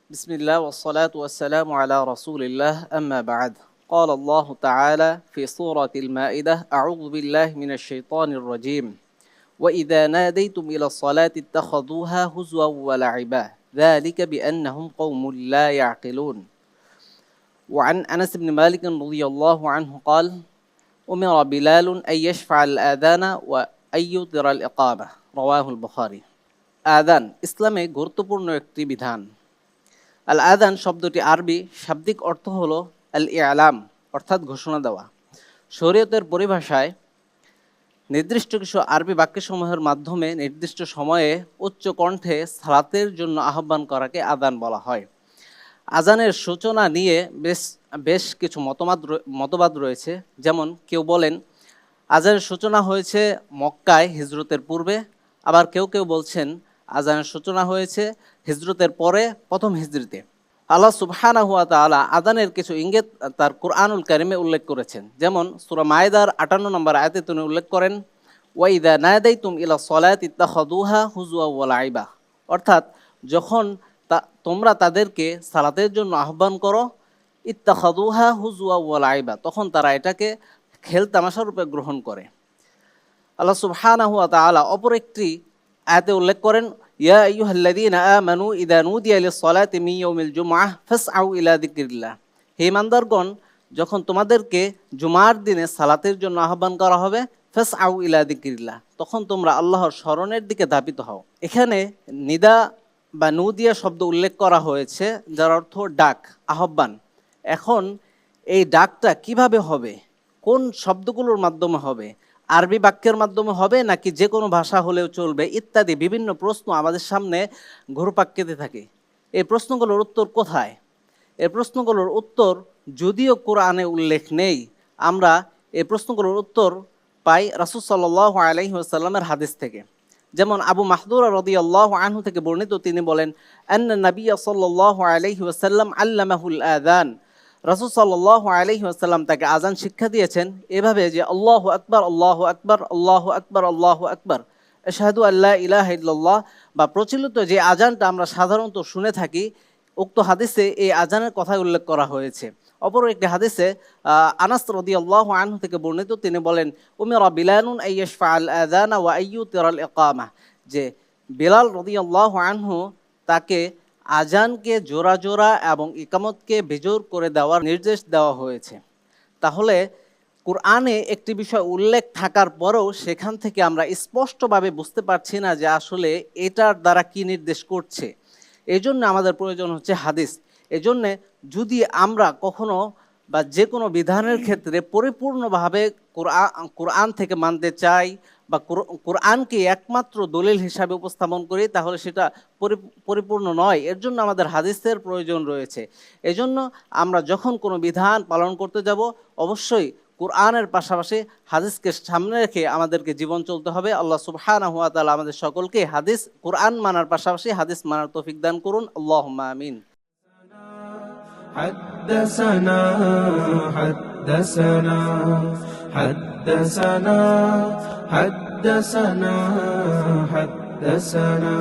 بسم الله والصلاة والسلام على رسول الله أما بعد قال الله تعالى في سورة المائدة أعوذ بالله من الشيطان الرجيم وإذا ناديتم إلى الصلاة اتخذوها هزوا ولعبا ذلك بأنهم قوم لا يعقلون وعن أنس بن مالك رضي الله عنه قال أمر بلال أن يشفع الآذان وأن يوتر الإقامة رواه البخاري আযান ইসলামে গুরুত্বপূর্ণ একটি বিধান। আল আযান শব্দটি আরবি শাব্দিক অর্থ হলো আল ইআলাম অর্থাৎ ঘোষণা দেওয়া। শরীয়তের পরিভাষায় নির্দিষ্ট কিছু আরবি বাক্যসমূহের মাধ্যমে নির্দিষ্ট সময়ে উচ্চ কণ্ঠে সালাতের জন্য আহ্বান করাকে আযান বলা হয়। আযানের সূচনা নিয়ে বেশ কিছু মতবাদ রয়েছে। যেমন কেউ বলেন আযানের সূচনা হয়েছে মক্কায় হিজরতের পূর্বে, আবার কেউ কেউ বলছেন আযানের সূচনা হয়েছে হিজরতের পরে প্রথম হিজরিতে। আল্লাহ সুবহানাহু ওয়া তাআলা আযানের কিছু ইঙ্গিত তার কুরআনুল কারীমে উল্লেখ করেছেন। যেমন সূরা মায়েদার 58 নম্বর আয়াতে তিনি উল্লেখ করেন ওয়া ইযা নাদাইতুম ইলা সলাতি ইত্তাখাযুহা হুজওয়া ওয়া লাইবা, অর্থাৎ যখন তোমরা তাদেরকে সালাতের জন্য আহ্বান করো, ইত্তাখাযুহা হুজওয়া ওয়া লাইবা, তখন তারা এটাকে খেল তামাশা রূপে গ্রহণ করে। আল্লাহ সুবহানাহু ওয়া তাআলা অপর একটি আয়াতে উল্লেখ করেন ইয়া আইয়ুহাল্লাযীনা আমানু ইযা নুদিয়া লিস-সালাতি মিন ইয়াউমিল জুমআহ ফাসআউ ইলা যিকরিল্লাহ, হে ঈমানদারগণ, যখন তোমাদেরকে জুমার দিনে সালাতের জন্য আহ্বান করা হবে, ফাসআউ ইলা যিকরিল্লাহ, তখন তোমরা আল্লাহর স্মরণের দিকে ধাবিত হও। এখানে নিদা বা নুদিয়া শব্দ উল্লেখ করা হয়েছে যার অর্থ ডাক, আহ্বান। এখন এই ডাকটা কিভাবে হবে, কোন শব্দগুলোর মাধ্যমে হবে, আরবি বাক্যের মাধ্যমে হবে নাকি যে কোনো ভাষা হলেও চলবে, ইত্যাদি বিভিন্ন প্রশ্ন আমাদের সামনে ঘুরপাক খেতে থাকে। এই প্রশ্নগুলোর উত্তর কোথায়? এই প্রশ্নগুলোর উত্তর যদিও কোরআনে উল্লেখ নেই, আমরা এই প্রশ্নগুলোর উত্তর পাই রাসূল সাল্লাল্লাহু আলাইহি ওয়াসাল্লামের হাদিস থেকে। যেমন আবু মাহদুরা রাদিয়াল্লাহু আনহু থেকে বর্ণিত, তিনি বলেন আন্না নবিয়্য সাল্লাল্লাহু আলাইহি ওয়াসাল্লাম আল্লামাহুল আযান, রাসূল সাল্লাল্লাহু আলাইহি ওয়াসাল্লাম তাকে আযান শিক্ষা দিয়েছেন এভাবে যে আল্লাহু আকবার আল্লাহু আকবার আল্লাহু আকবার আল্লাহু আকবার আশহাদু আল্লা ইলাহা ইল্লাল্লাহ, বা প্রচলিত যে আযানটা আমরা সাধারণত শুনে থাকি, উক্ত হাদিসে এই আযানের কথা উল্লেখ করা হয়েছে। অপর একটি হাদিসে আনাস রাদিয়াল্লাহু আনহু থেকে বর্ণিত, তিনি বলেন উমিরা বিলালুন আন ইয়াশফাআল আযানা ওয়া আইয়ুতিরাল ইকামা, যে বিলাল রাদিয়াল্লাহু আনহু তাকে আযানকে জোড়া জোড়া এবং ইকামতকে বেজোর করে দেওয়ার নির্দেশ দেওয়া হয়েছে। তাহলে কুরআনে একটি বিষয় উল্লেখ থাকার পরেও সেখান থেকে আমরা স্পষ্টভাবে বুঝতে পারছি না যে আসলে এটার দ্বারা কি নির্দেশ করছে। এই জন্য আমাদের প্রয়োজন হচ্ছে হাদিস। এজন্যে যদি আমরা কখনো বা যে কোনো বিধানের ক্ষেত্রে পরিপূর্ণভাবে কোরআন থেকে মানতে চাই বা কোরআনকে একমাত্র দলিল হিসাবে উপস্থাপন করি, তাহলে সেটা পরিপূর্ণ নয়। এর জন্য আমাদের হাদিসের প্রয়োজন রয়েছে। এজন্য আমরা যখন কোনো বিধান পালন করতে যাব, অবশ্যই কোরআনের পাশাপাশি হাদিসকে সামনে রেখে আমাদেরকে জীবন চলতে হবে। আল্লাহ সুবহানাহু ওয়া তাআলা আমাদের সকলকে কোরআন মানার পাশাপাশি হাদিস মানার তৌফিক দান করুন। আল্লাহুম্মা আমিন। حدثنا حدثنا حدثنا حدثنا حدثنا